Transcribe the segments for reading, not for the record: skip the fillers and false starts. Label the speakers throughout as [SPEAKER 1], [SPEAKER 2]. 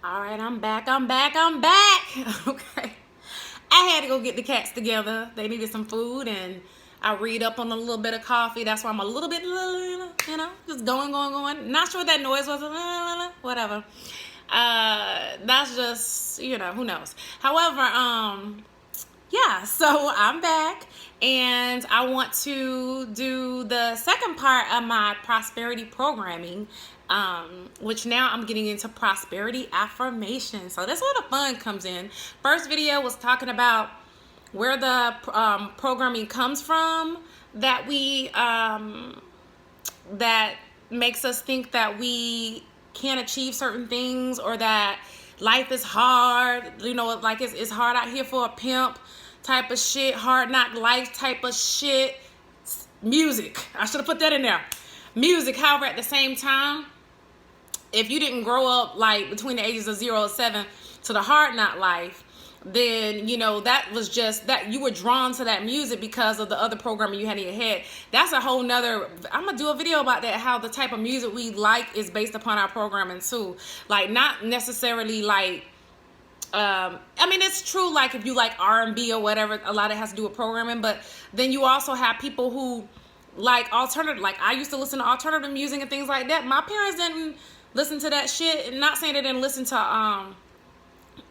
[SPEAKER 1] All right, I'm back. Okay. I had to go get the cats together. They needed some food, and I read up on a little bit of coffee. That's why I'm a little bit, just going. Not sure what that noise was. Whatever. That's just, who knows. However, yeah, so I'm back, and I want to do the second part of my prosperity programming, which now I'm getting into prosperity affirmations. So that's where the fun comes in. First video was talking about where the programming comes from that that makes us think that we can't achieve certain things, or that life is hard, like it's hard out here for a pimp type of shit, hard knock life type of shit. Music, I should have put that in there. Music. However, at the same time, if you didn't grow up like between the ages of 0 and 7 to the hard knock life, then that was just that you were drawn to that music because of the other programming you had in your head. That's a whole nother, I'm gonna do a video about that, how the type of music we like is based upon our programming too. Like, not necessarily like I mean, it's true, like if you like R&B or whatever, a lot of it has to do with programming, but then you also have people who like alternative. Like, I used to listen to alternative music and things like that. My parents didn't listen to that shit, and not saying they didn't listen to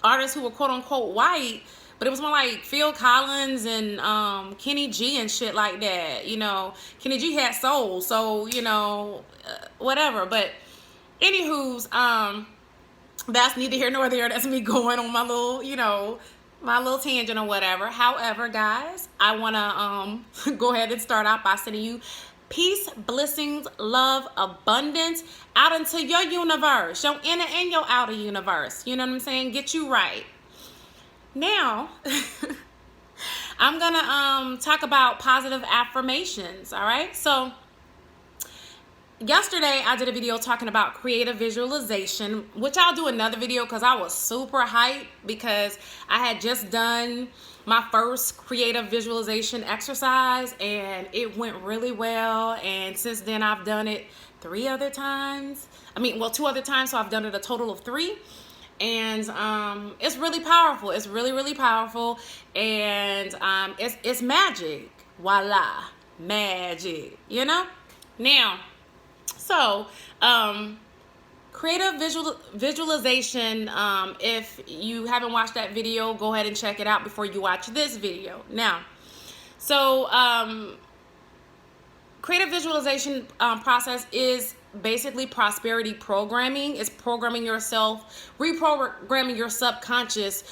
[SPEAKER 1] artists who were quote unquote white, but it was more like Phil Collins and Kenny G and shit like that. Kenny G had soul, so whatever. But anywho's, that's neither here nor there. That's me going on my little tangent or whatever. However, guys, I want to go ahead and start out by sending you peace, blessings, love, abundance out into your universe, your inner and your outer universe. You know what I'm saying? Get you right. Now, I'm gonna talk about positive affirmations. All right. So yesterday I did a video talking about creative visualization, which I'll do another video because I was super hyped because I had just done my first creative visualization exercise and it went really well. And since then I've done it 2 other times, so I've done it a total of 3. And it's really powerful. It's really powerful. And it's magic. Voila, magic. Now, so creative visualization, if you haven't watched that video, go ahead and check it out before you watch this video. Now, so creative visualization process is basically prosperity programming. It's programming yourself, reprogramming your subconscious,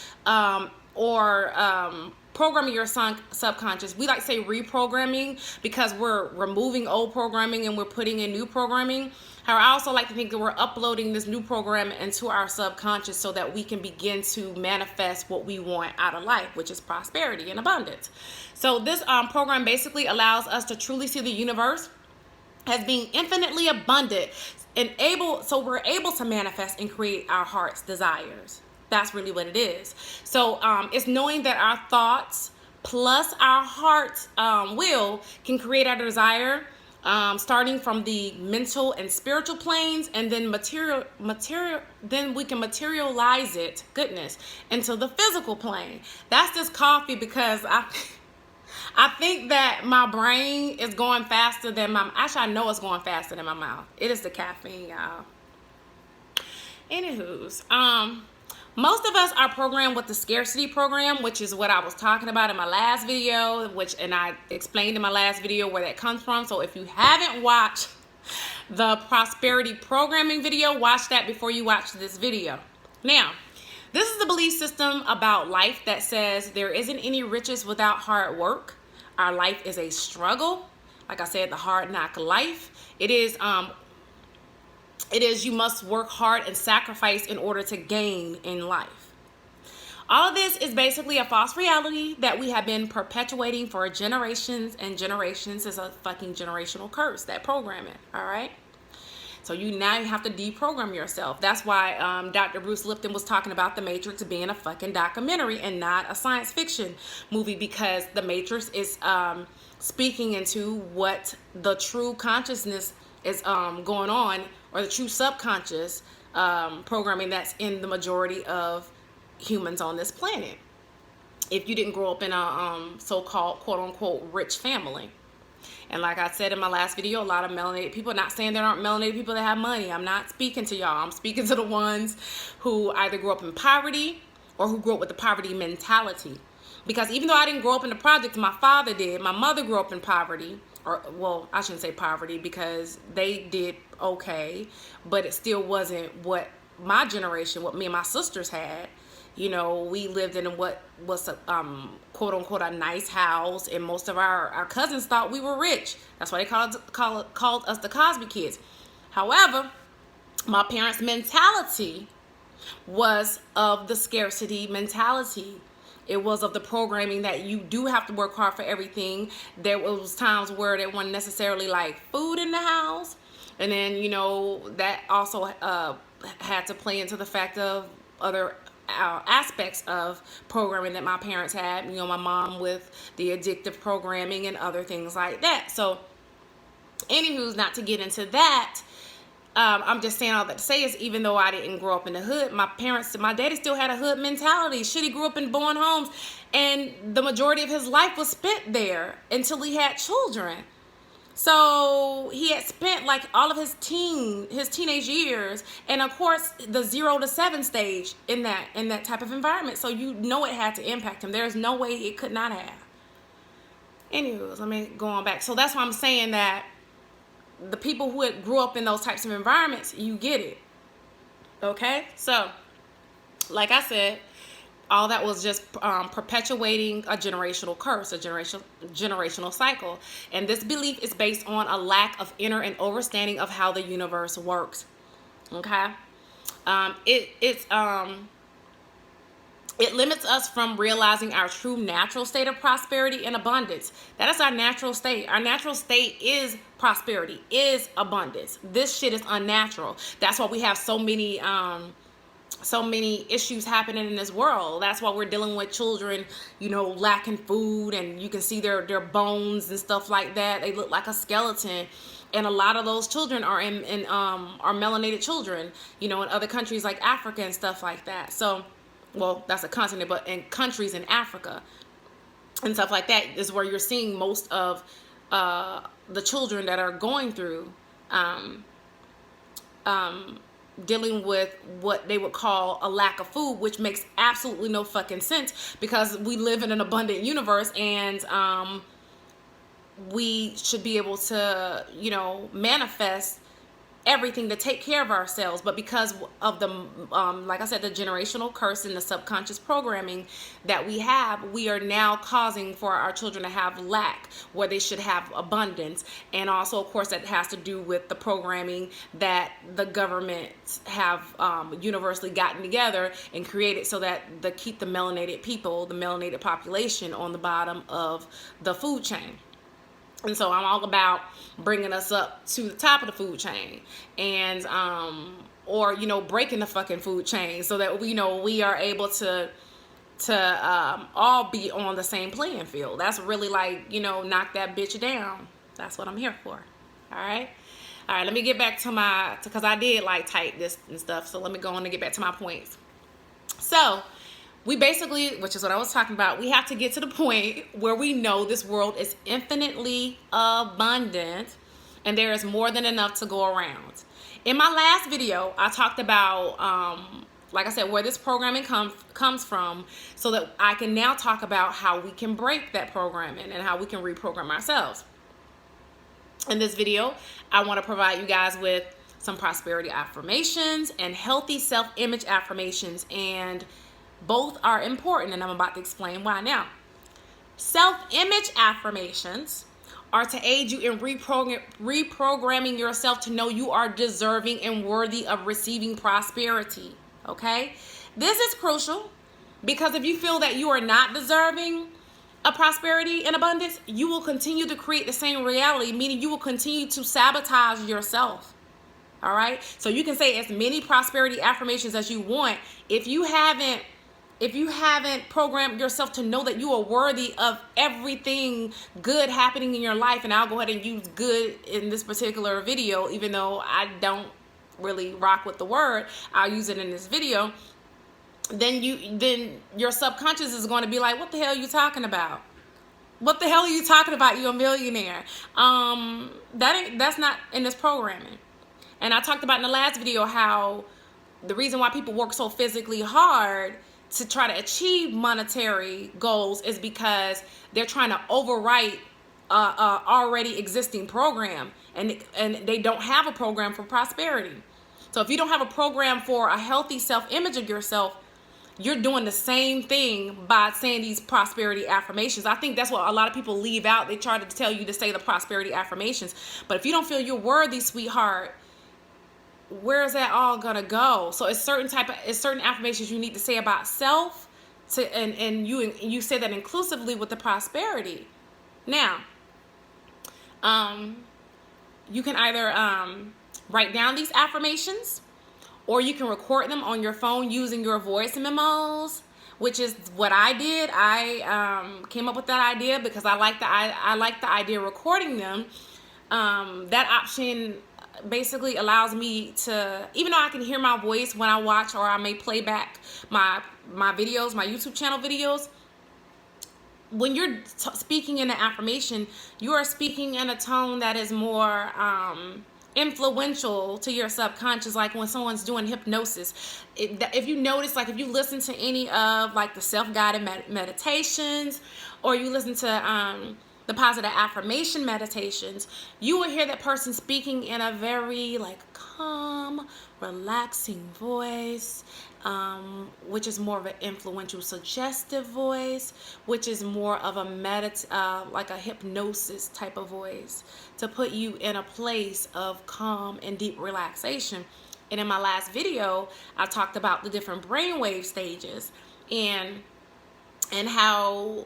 [SPEAKER 1] or programming your subconscious. We like to say reprogramming because we're removing old programming and we're putting in new programming. However, I also like to think that we're uploading this new program into our subconscious so that we can begin to manifest what we want out of life, which is prosperity and abundance. So this program basically allows us to truly see the universe as being infinitely abundant and so we're able to manifest and create our heart's desires. That's really what it is. So it's knowing that our thoughts plus our heart's will can create our desire, starting from the mental and spiritual planes, and then then we can materialize it, into the physical plane. That's this coffee because I think that my brain is going faster than actually I know it's going faster than my mouth. It is the caffeine, y'all. Anywho's, most of us are programmed with the scarcity program, which is what I was talking about in my last video, and I explained in my last video where that comes from. So if you haven't watched the prosperity programming video, watch that before you watch this video. Now, this is the belief system about life that says there isn't any riches without hard work. Our life is a struggle. Like I said, the hard knock life. It is you must work hard and sacrifice in order to gain in life. All of this is basically a false reality that we have been perpetuating for generations and generations. Is a fucking generational curse, that programming, all right? So you have to deprogram yourself. That's why Dr. Bruce Lipton was talking about The Matrix being a fucking documentary and not a science fiction movie, because The Matrix is speaking into what the true consciousness is going on, or the true subconscious programming that's in the majority of humans on this planet. If you didn't grow up in a so-called quote-unquote rich family. And like I said in my last video, a lot of melanated people, not saying there aren't melanated people that have money. I'm not speaking to y'all. I'm speaking to the ones who either grew up in poverty or who grew up with the poverty mentality. Because even though I didn't grow up in the projects, my father did. My mother grew up in poverty. Or, well, I shouldn't say poverty because they did okay. But it still wasn't what my generation, what me and my sisters had. You know, we lived in what was a quote unquote a nice house, and most of our cousins thought we were rich. That's why they called us the Cosby kids. However, my parents' mentality was of the scarcity mentality. It was of the programming that you do have to work hard for everything. There was times where there wasn't necessarily like food in the house, and then you know that also had to play into the fact of other aspects of programming that my parents had. You know, my mom with the addictive programming and other things like that. So, anywho's, not to get into that. I'm just saying all that to say is, even though I didn't grow up in the hood, my daddy still had a hood mentality. Shit, he grew up in Bowen homes, and the majority of his life was spent there until he had children. So he had spent like all of his teenage years, and of course the 0 to 7 stage in that type of environment. So you know it had to impact him. There's no way it could not have. Anyways, let me go on back. So that's why I'm saying that the people who grew up in those types of environments, you get it. Okay? So, like I said, all that was just perpetuating a generational curse, a generational cycle. And this belief is based on a lack of inner and understanding of how the universe works. Okay? It limits us from realizing our true natural state of prosperity and abundance. That is our natural state. Our natural state is prosperity, is abundance. This shit is unnatural. That's why we have so many issues happening in this world. That's why we're dealing with children, you know, lacking food, and you can see their bones and stuff like that. They look like a skeleton. And a lot of those children are are melanated children, you know, in other countries like Africa and stuff like that. So, well, that's a continent, but in countries in Africa and stuff like that is where you're seeing most of the children that are going through dealing with what they would call a lack of food, which makes absolutely no fucking sense, because we live in an abundant universe, and we should be able to, you know, manifest everything to take care of ourselves. But because of the like I said, the generational curse and the subconscious programming that we have, we are now causing for our children to have lack where they should have abundance. And also, of course, that has to do with the programming that the government have universally gotten together and created so that they keep the melanated people, the melanated population, on the bottom of the food chain. And so I'm all about bringing us up to the top of the food chain, and or, you know, breaking the fucking food chain so that we, you know, we are able to all be on the same playing field. That's really like, you know, knock that bitch down. That's what I'm here for. All right. Let me get back to because I did like type this and stuff. So let me go on and get back to my points. So we basically, which is what I was talking about, we have to get to the point where we know this world is infinitely abundant and there is more than enough to go around. In my last video, I talked about, like I said, where this programming comes from, so that I can now talk about how we can break that programming and how we can reprogram ourselves. In this video, I want to provide you guys with some prosperity affirmations and healthy self-image affirmations, and both are important, and I'm about to explain why now. Self-image affirmations are to aid you in reprogramming yourself to know you are deserving and worthy of receiving prosperity, okay? This is crucial because if you feel that you are not deserving of prosperity and abundance, you will continue to create the same reality, meaning you will continue to sabotage yourself. All right? So you can say as many prosperity affirmations as you want. If you haven't programmed yourself to know that you are worthy of everything good happening in your life, and I'll go ahead and use good in this particular video, even though I don't really rock with the word, I'll use it in this video. Then your subconscious is going to be like, what the hell are you talking about? What the hell are you talking about? You're a millionaire. That's not in this programming. And I talked about in the last video how the reason why people work so physically hard to try to achieve monetary goals is because they're trying to overwrite a already existing program, and they don't have a program for prosperity. So if you don't have a program for a healthy self-image of yourself, you're doing the same thing by saying these prosperity affirmations. I think that's what a lot of people leave out. They try to tell you to say the prosperity affirmations. But if you don't feel you're worthy, sweetheart, where is that all gonna go? So it's certain affirmations you need to say about self, and you say that inclusively with the prosperity. Now, you can either write down these affirmations, or you can record them on your phone using your voice memos, which is what I did. I came up with that idea because I like the idea of recording them. That option basically allows me to, even though I can hear my voice when I watch, or I may play back my videos, my YouTube channel videos, when you're speaking in an affirmation, you are speaking in a tone that is more influential to your subconscious. Like when someone's doing hypnosis, if you notice, like if you listen to any of like the self-guided meditations, or you listen to the positive affirmation meditations, you will hear that person speaking in a very like calm, relaxing voice, which is more of an influential, suggestive voice, which is more of a like a hypnosis type of voice, to put you in a place of calm and deep relaxation. And in my last video, I talked about the different brainwave stages and how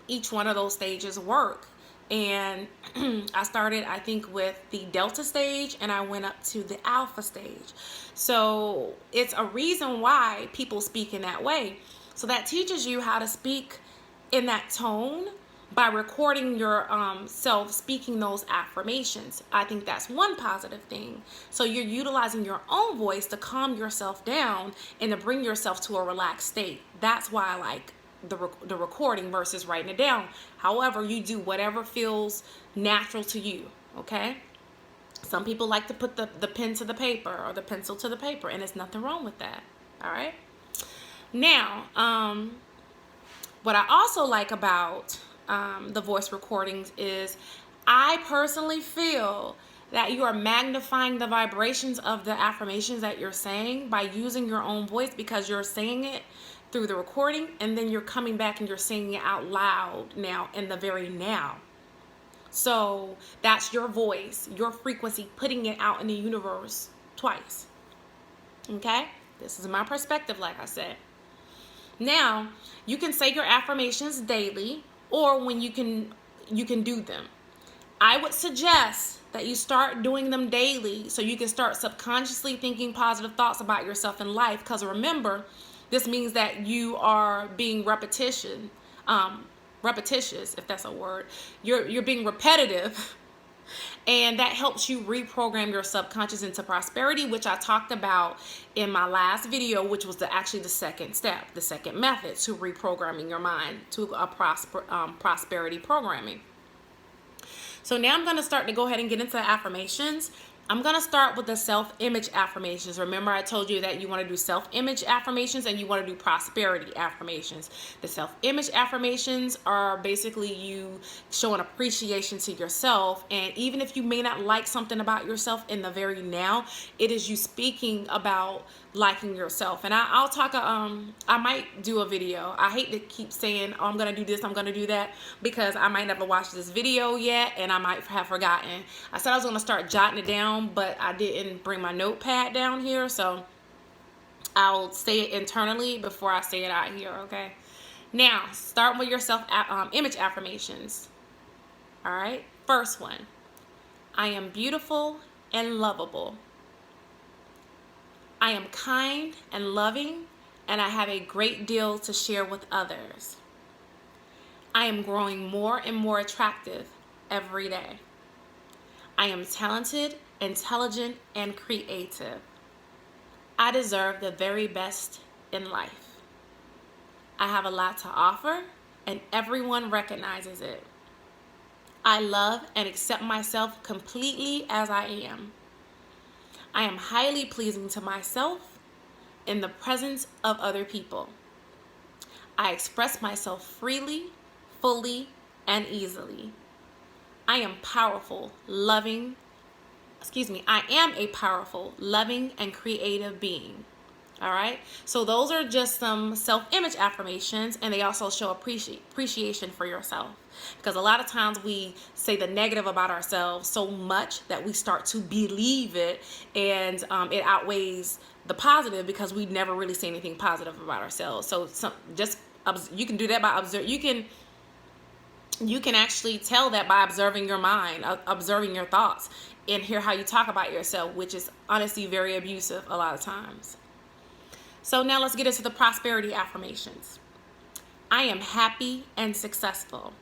[SPEAKER 1] each one of those stages work. And I started, I think, with the delta stage, and I went up to the alpha stage. So it's a reason why people speak in that way. So that teaches you how to speak in that tone by recording your self speaking those affirmations. I think that's one positive thing. So you're utilizing your own voice to calm yourself down and to bring yourself to a relaxed state. That's why I like the recording versus writing it down. However, you do whatever feels natural to you, okay? Some people like to put the pen to the paper or the pencil to the paper, and there's nothing wrong with that, all right? Now, what I also like about the voice recordings is I personally feel that you are magnifying the vibrations of the affirmations that you're saying by using your own voice, because you're saying it through the recording, and then you're coming back and you're saying it out loud now in the very now. So that's your voice, your frequency, putting it out in the universe twice. Okay? This is my perspective, like I said. Now, you can say your affirmations daily, or when you can do them. I would suggest that you start doing them daily so you can start subconsciously thinking positive thoughts about yourself in life. Because remember, this means that you are being repetitious, if that's a word. You're being repetitive, and that helps you reprogram your subconscious into prosperity, which I talked about in my last video, which was actually the second step, the second method to reprogramming your mind to a prosperity programming. So now I'm going to start to go ahead and get into the affirmations. I'm going to start with the self-image affirmations. Remember, I told you that you want to do self-image affirmations and you want to do prosperity affirmations. The self-image affirmations are basically you showing appreciation to yourself. And even if you may not like something about yourself in the very now, it is you speaking about liking yourself. And I'll talk, I might do a video. I hate to keep saying, oh, I'm going to do this, I'm going to do that, because I might never watch this video yet and I might have forgotten. I said I was going to start jotting it down, but I didn't bring my notepad down here, so I'll say it internally before I say it out here, okay? Now, start with your self-image affirmations. All right? First one, I am beautiful and lovable. I am kind and loving, and I have a great deal to share with others. I am growing more and more attractive every day. I am talented intelligent, and creative. I deserve the very best in life. I have a lot to offer, and everyone recognizes it. I love and accept myself completely as I am. I am highly pleasing to myself in the presence of other people. I express myself freely, fully, and easily. I am I am a powerful, loving, and creative being. All right. So those are just some self-image affirmations, and they also show appreciation for yourself. Because a lot of times we say the negative about ourselves so much that we start to believe it, and it outweighs the positive because we never really say anything positive about ourselves. So you can do that by observe. You can actually tell that by observing your mind, observing your thoughts, and hear how you talk about yourself, which is honestly very abusive a lot of times. So now let's get into the prosperity affirmations. I am happy and successful.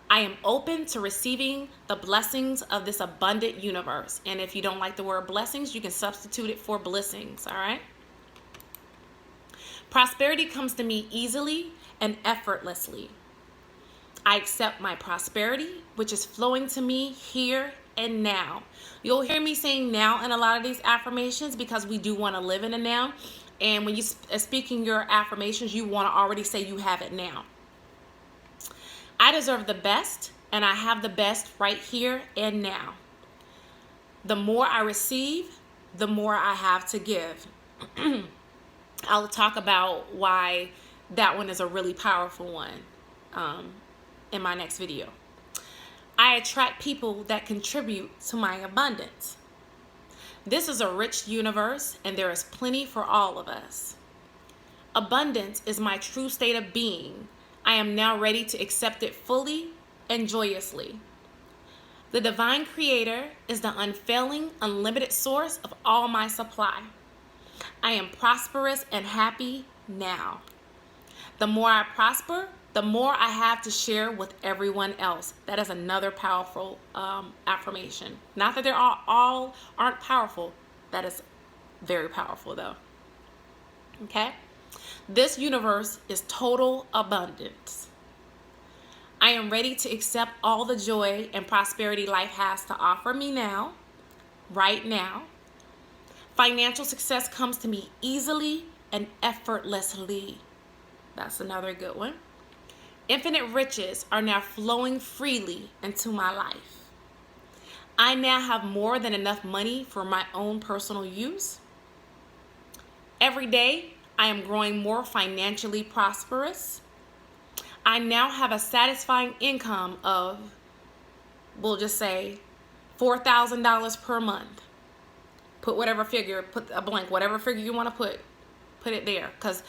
[SPEAKER 1] I am open to receiving the blessings of this abundant universe. And if you don't like the word blessings, you can substitute it for blessings, all right? Prosperity comes to me easily and effortlessly. I accept my prosperity, which is flowing to me here and now. You'll hear me saying now in a lot of these affirmations because we do want to live in the now. And when you speaking your affirmations, you want to already say you have it now. I deserve the best, and I have the best right here and now. The more I receive, the more I have to give. I'll talk about why that one is a really powerful one in my next video. I attract people that contribute to my abundance. This is a rich universe, and there is plenty for all of us. Abundance is my true state of being. I am now ready to accept it fully and joyously. The divine creator is the unfailing, unlimited source of all my supply. I am prosperous and happy now. The more I prosper, the more I have to share with everyone else. That is another powerful affirmation. Not that they're all aren't powerful. That is very powerful though. Okay? This universe is total abundance. I am ready to accept all the joy and prosperity life has to offer me now, right now. Financial success comes to me easily and effortlessly. That's another good one. Infinite riches are now flowing freely into my life. I now have more than enough money for my own personal use. Every day, I am growing more financially prosperous. I now have a satisfying income of, we'll just say, $4,000 per month. Put whatever figure, put a blank, whatever figure you want to put it there. Because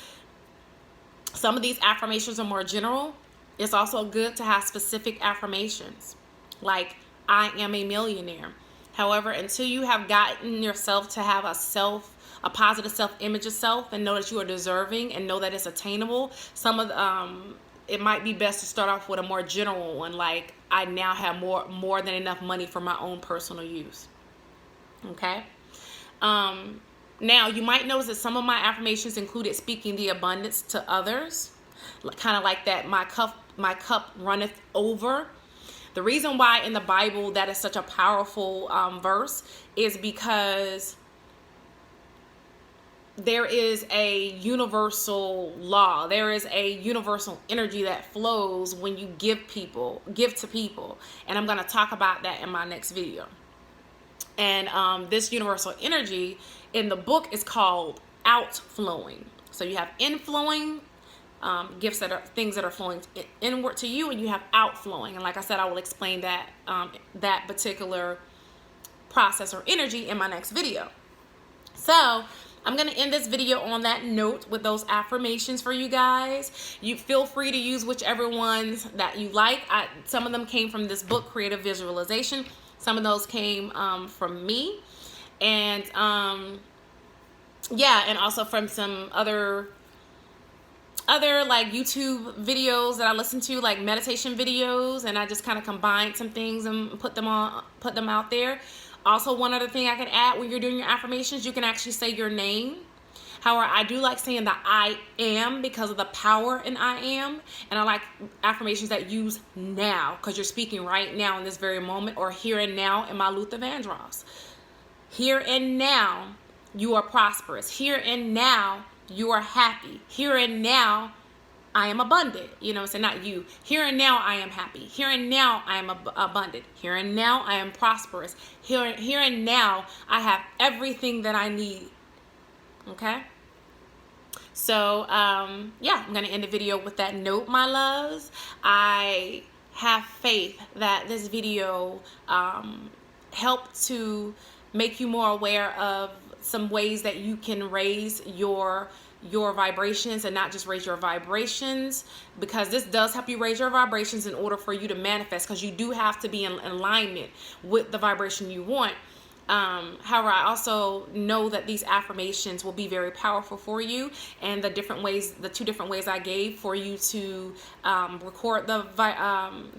[SPEAKER 1] some of these affirmations are more general. It's also good to have specific affirmations, like I am a millionaire. However, until you have gotten yourself to have a positive self-image of self and know that you are deserving and know that it's attainable, it might be best to start off with a more general one, like I now have more than enough money for my own personal use. Okay. Now you might notice that some of my affirmations included speaking the abundance to others, kind of like that my cup runneth over. The reason why in the Bible that is such a powerful verse is because there is a universal law. There is a universal energy that flows when you give to people. And I'm going to talk about that in my next video. And this universal energy in the book is called outflowing. So you have inflowing, gifts that are things that are flowing inward to you, and you have outflowing. And like I said, I will explain that that particular process or energy in my next video. So I'm going to end this video on that note with those affirmations for you guys. You feel free to use whichever ones that you like. Some of them came from this book, Creative Visualization. Some of those came from me. And yeah, and also from some other like YouTube videos that I listen to, like meditation videos, and I just kind of combined some things and put them out there. Also, one other thing I could add when you're doing your affirmations, you can actually say your name. However, I do like saying the I am because of the power in I am. And I like affirmations that use now because you're speaking right now in this very moment, or here and now in my Luther Vandross. Here and now, you are prosperous. Here and now, you are happy. Here and now, I am abundant. You know, so not you. Here and now, I am happy. Here and now, I am abundant. Here and now, I am prosperous. Here and now, I have everything that I need. Okay? So, yeah, I'm going to end the video with that note, my loves. I have faith that this video helped to make you more aware of some ways that you can raise your vibrations, and not just raise your vibrations, because this does help you raise your vibrations in order for you to manifest, because you do have to be in alignment with the vibration you want. However, I also know that these affirmations will be very powerful for you, and the two different ways I gave for you to record the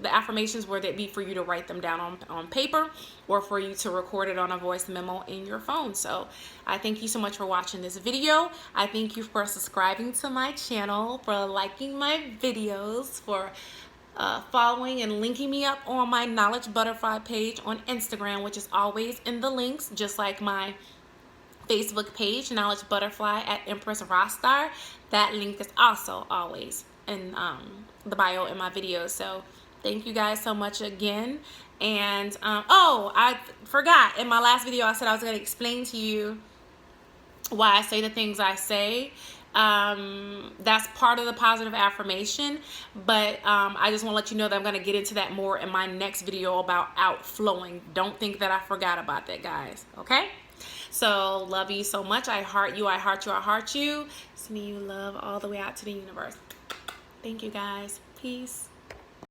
[SPEAKER 1] affirmations, whether it be for you to write them down on paper or for you to record it on a voice memo in your phone. So I thank you so much for watching this video. I thank you for subscribing to my channel, for liking my videos, for following and linking me up on my Knowledge Butterfly page on Instagram, which is always in the links, just like my Facebook page, Knowledge Butterfly at Empress Rostar. That link is also always in the bio in my videos. So thank you guys so much again. And oh, I forgot, in my last video I said I was going to explain to you why I say the things I say. That's part of the positive affirmation, but I just want to let you know that I'm going to get into that more in my next video about outflowing. Don't think that I forgot about that, guys. Okay? So love you so much. I heart you, I heart you, I heart you. Sending you love all the way out to the universe. Thank you, guys. Peace.